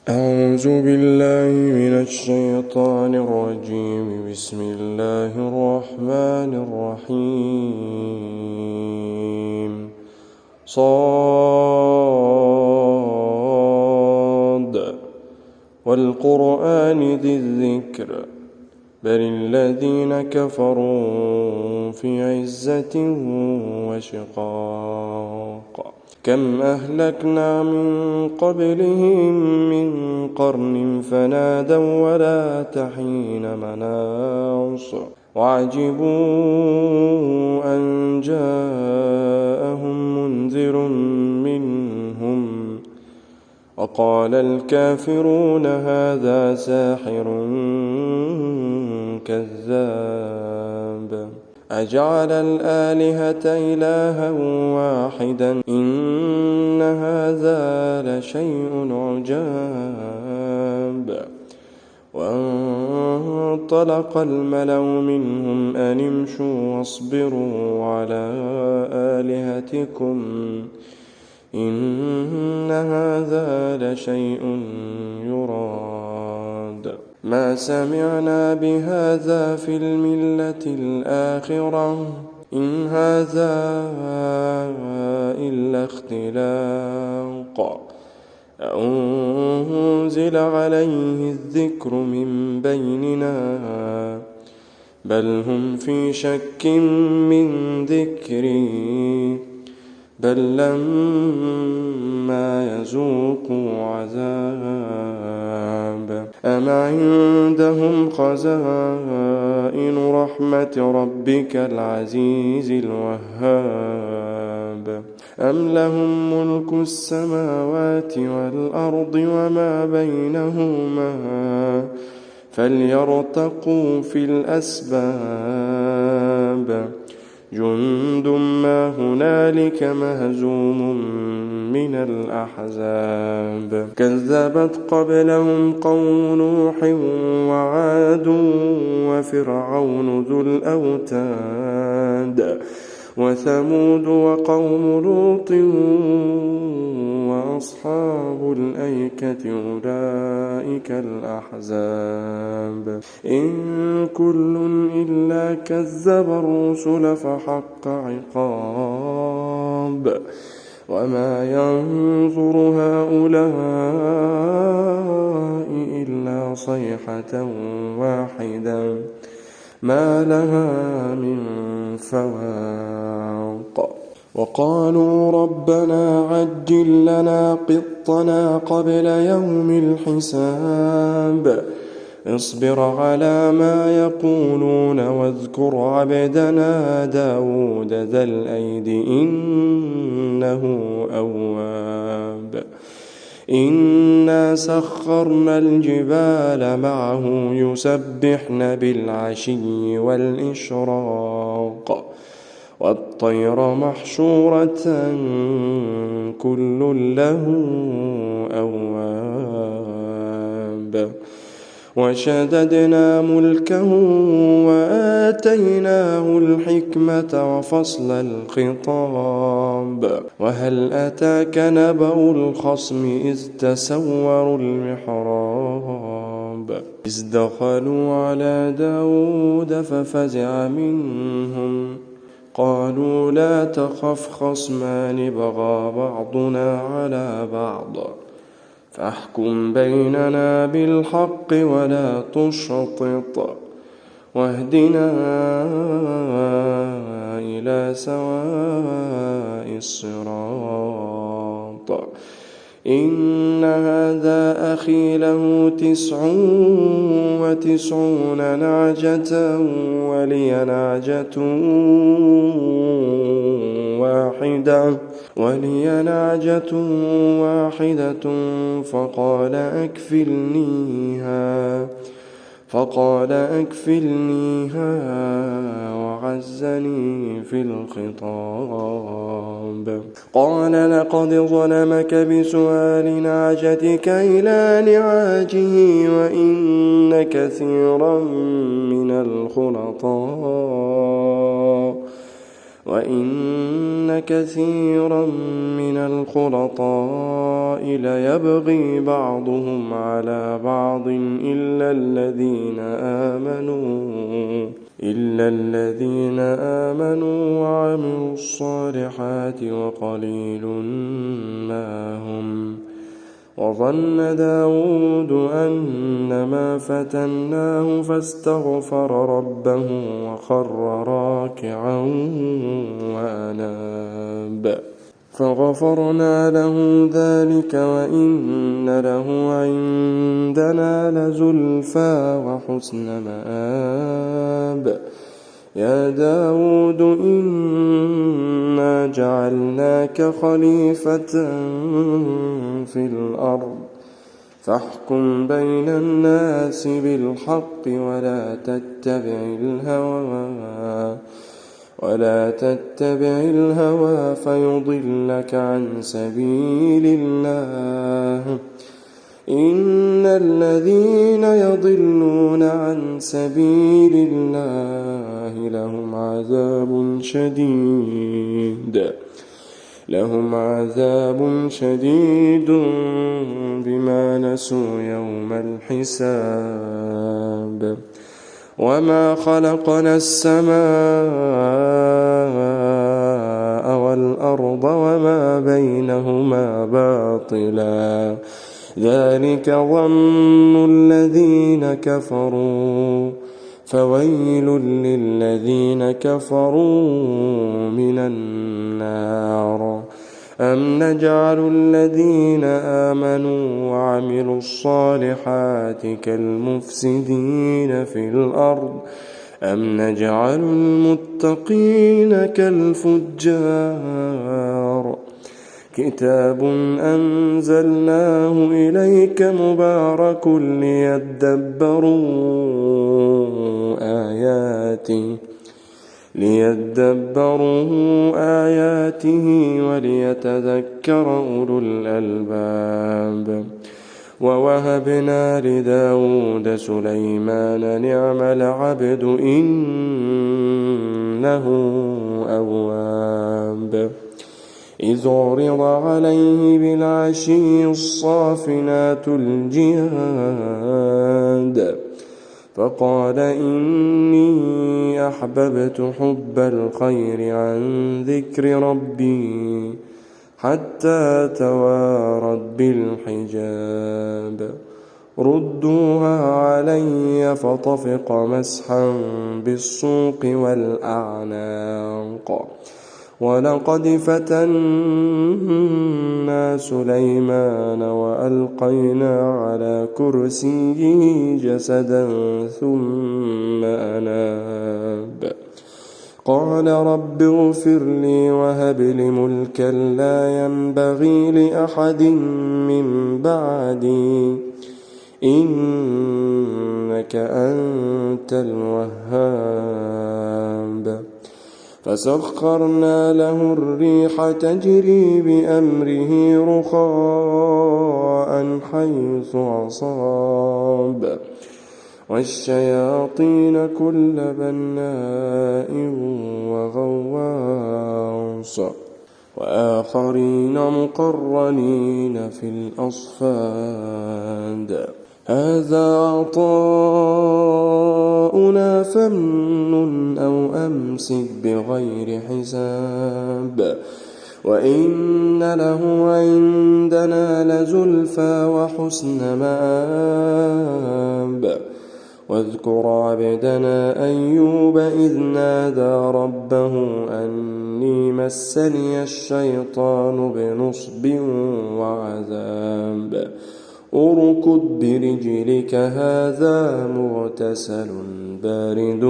أعوذ بالله من الشيطان الرجيم. بسم الله الرحمن الرحيم. صاد والقرآن ذي الذكر بل الذين كفروا في عزة وشقاق. كم أهلكنا من قبلهم من قرن فنادوا ولا تحين مناص وعجبوا أن جاءهم منذر منهم وقال الكافرون هذا ساحر كذاب. أجعل الآلهة إلها واحدا إن هذا لشيء عجاب. وانطلق الملأ منهم أن امشوا واصبروا على آلهتكم إن هذا لشيء يراد. ما سمعنا بهذا في الملة الآخرة إن هذا إلا اختلاق. أنزل عليه الذكر من بيننا بل هم في شك من ذكري بل لما يذوقوا عذاب. أم عندهم خزائن رحمة ربك العزيز الوهاب أم لهم ملك السماوات والأرض وما بينهما فليرتقوا في الأسباب. جند ما هنالك مهزوم من الأحزاب. كذبت قبلهم قوم نوح وعاد وفرعون ذو الأوتاد وثمود وقوم لوط وأصحاب الأيكة أولئك الأحزاب. إن كل إلا كذب الرسل فحق عقاب. وما ينظر هؤلاء إلا صيحة واحدة ما لها من فواق. وقالوا ربنا عجل لنا قطنا قبل يوم الحساب. اصبر على ما يقولون واذكر عبدنا داود ذا الأيد إنه أواب. إنا سخرنا الجبال معه يسبحن بالعشي والإشراق والطير محشورة كل له أواب. وشددنا ملكه وآتيناه الحكمة وفصل الخطاب. وهل أتاك نبأ الخصم إذ تسوروا المحراب إذ دخلوا على داود ففزع منهم قالوا لا تخف خصمان بغى بعضنا على بعض فاحكم بيننا بالحق ولا تشطط واهدنا إلى سواء الصراط. إن هذا أخي له 99 نعجة ولي نعجة واحدة فقال أكفلنيها وعزني في الخطاب. قال لقد ظلمك بسؤال نعجتك إلى نعاجه وإن كثيرا من الخلطاء وإن كثيرا من الخلطاء ليبغي بعضهم على بعض إلا الذين آمنوا وعملوا الصالحات وقليل ما هم. وظن داود أنما فتناه فاستغفر ربه وخر راكعا وأناب فغفرنا له ذلك وإن له عندنا لزلفى وحسن مآب. يا داود إنا جعلناك خليفة في الأرض فاحكم بين الناس بالحق ولا تتبع الهوى فيضلك عن سبيل الله. إن الذين يضلون عن سبيل الله لهم عذاب شديد بما نسوا يوم الحساب. وما خلقنا السماء والأرض وما بينهما باطلا ذلك ظن الذين كفروا فويل للذين كفروا من النار. أم نجعل الذين آمنوا وعملوا الصالحات كالمفسدين في الأرض أم نجعل المتقين كالفجار. كتاب أنزلناه إليك مبارك ليدبروا آياته وليتذكر أولو الألباب. ووهبنا لداود سليمان نعم العبد إنه أواب. إذ عرض عليه بالعشي الصافنات الجياد فقال إني أحببت حب الخير عن ذكر ربي حتى توارت بالحجاب. ردوها علي فطفق مسحا بالسوق والأعناق. ولقد فتنا سليمان وألقينا على كرسيه جسدا ثم أناب. قال رب اغفر لي وهب لي ملكا لا ينبغي لأحد من بعدي إنك أنت الوهاب. فسخرنا له الريح تجري بأمره رخاء حيث أصاب والشياطين كل بناء وغواص وآخرين مقرنين في الأصفاد. هذا عطاؤنا فامنن أو أمسك بغير حساب وإن له عندنا لزلفى وحسن مآب. واذكر عبدنا أيوب إذ نادى ربه أني مسني الشيطان بنصب وعذاب. اركض برجلك هذا مغتسل بارد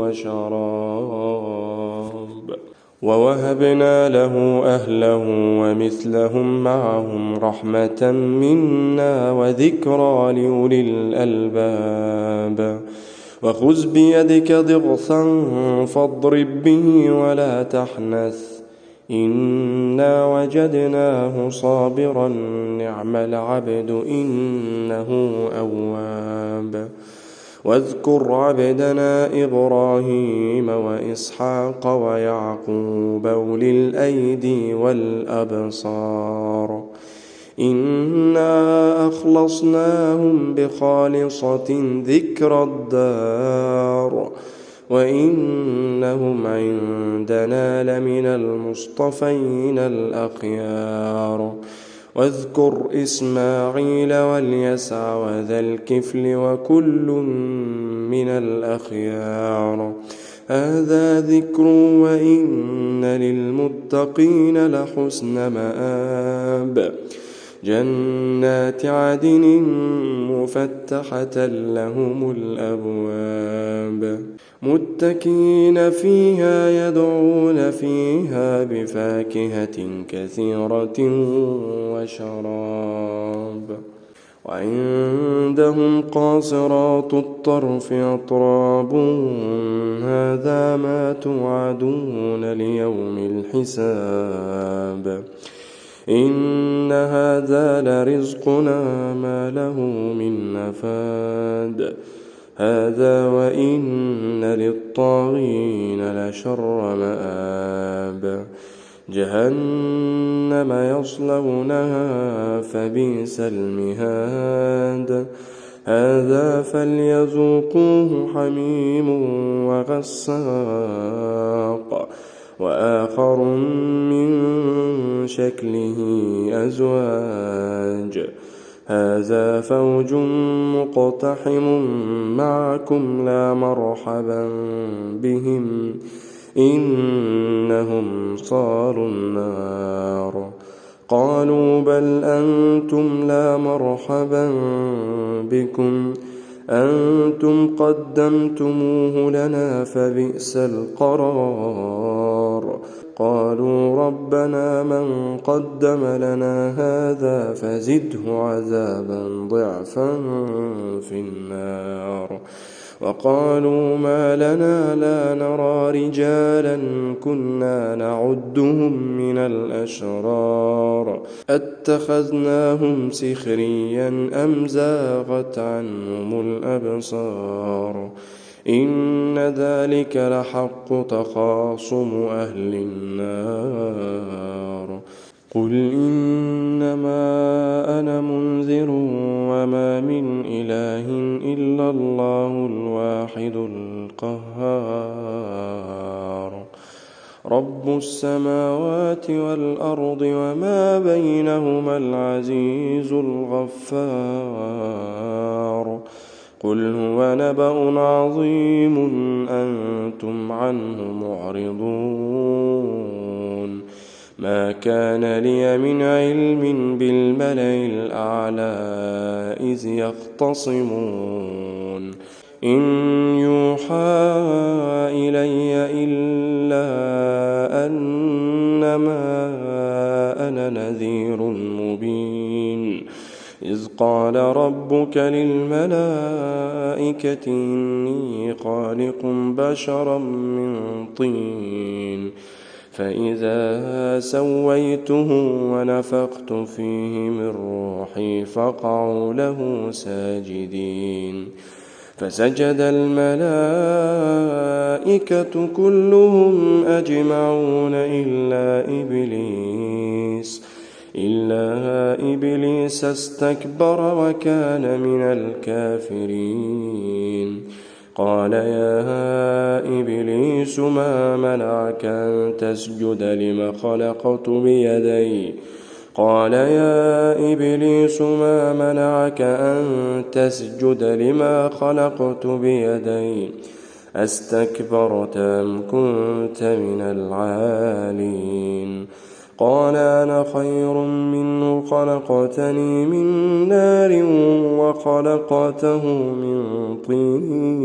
وشراب. ووهبنا له أهله ومثلهم معهم رحمة منا وذكرى لأولي الألباب. وخذ بيدك ضغثا فاضرب به ولا تحنث إنا وجدناه صابرا نعم العبد إنه أواب. واذكر عبدنا إبراهيم وإسحاق ويعقوب أولي الأيدي والأبصار إنا أخلصناهم بخالصة ذكر الدار وإنهم عندنا لمن المصطفين الأخيار واذكر إسماعيل واليسع وذا الكفل وكل من الأخيار هذا ذكر وإن للمتقين لحسن مآب جنات عدن مفتحة لهم الأبواب متكئين فيها يدعون فيها بفاكهة كثيرة وشراب وعندهم قاصرات الطرف أطراب هذا ما توعدون ليوم الحساب إن هذا لرزقنا ما له من نفاد هذا وإن للطاغين لشر مآب جهنم يصلونها فبئس المهاد هذا فليذوقوه حميم وغساق وآخر من شكله أزواج هذا فوج مقتحم معكم لا مرحبا بهم إنهم صالوا النار قالوا بل أنتم لا مرحبا بكم أنتم قدمتموه لنا فبئس القرار قالوا ربنا من قدم لنا هذا فزده عذابا ضعفا في النار وقالوا ما لنا لا نرى رجالا كنا نعدهم من الأشرار أتخذناهم سخريا أم زاغت عنهم الأبصار إن ذلك لحق تخاصم أهل النار قل إنما أنا منذر وما من إله إلا الله الواحد القهار رب السماوات والأرض وما بينهما العزيز الغفار قل هو نبأ عظيم أنتم عنه معرضون ما كان لي من علم بالملأ الأعلى إذ يختصمون إن يوحى إلي إلا أنما أنا نذير مبين إذ قال ربك للملائكة إني خالق بشرا من طين فإذا سويته ونفخت فيه من روحي فقعوا له ساجدين فسجد الملائكة كلهم أجمعون إلا إبليس استكبر وكان من الكافرين قال يا إبليس ما منعك أن تسجد لما خلقت بيدي قال يا إبليس ما منعك أن تسجد لما خلقت بيدي أستكبرت أم كنت من العالين قال أنا خير منه خلقتني من نار وخلقته من طين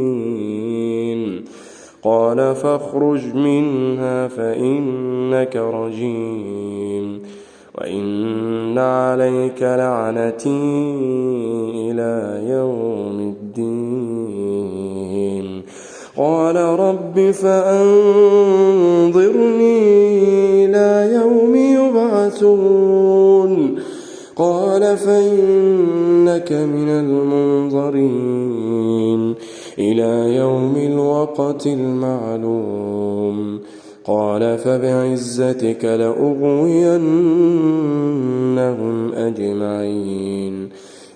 قال فاخرج منها فإنك رجيم وإن عليك لعنتي إلى يوم الدين قال رب فأنظرني إلى يوم يبعثون قال فإنك من المنظرين إلى يوم الوقت المعلوم. قال فبعزتك لأغوينهم أجمعين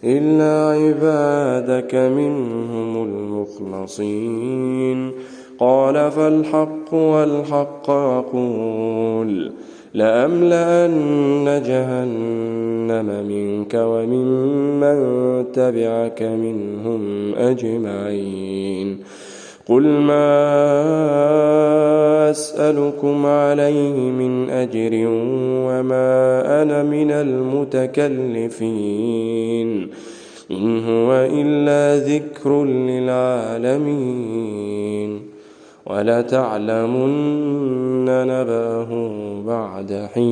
إلا عبادك منهم المخلصين. قال فالحق والحق أقول لأملأن جهنم منك وممن تبعك منهم أجمعين. قل ما أسألكم عليه من أجر وما أنا من المتكلفين، إن هو إلا ذكر للعالمين. ولتعلمن نبأه بعد حين.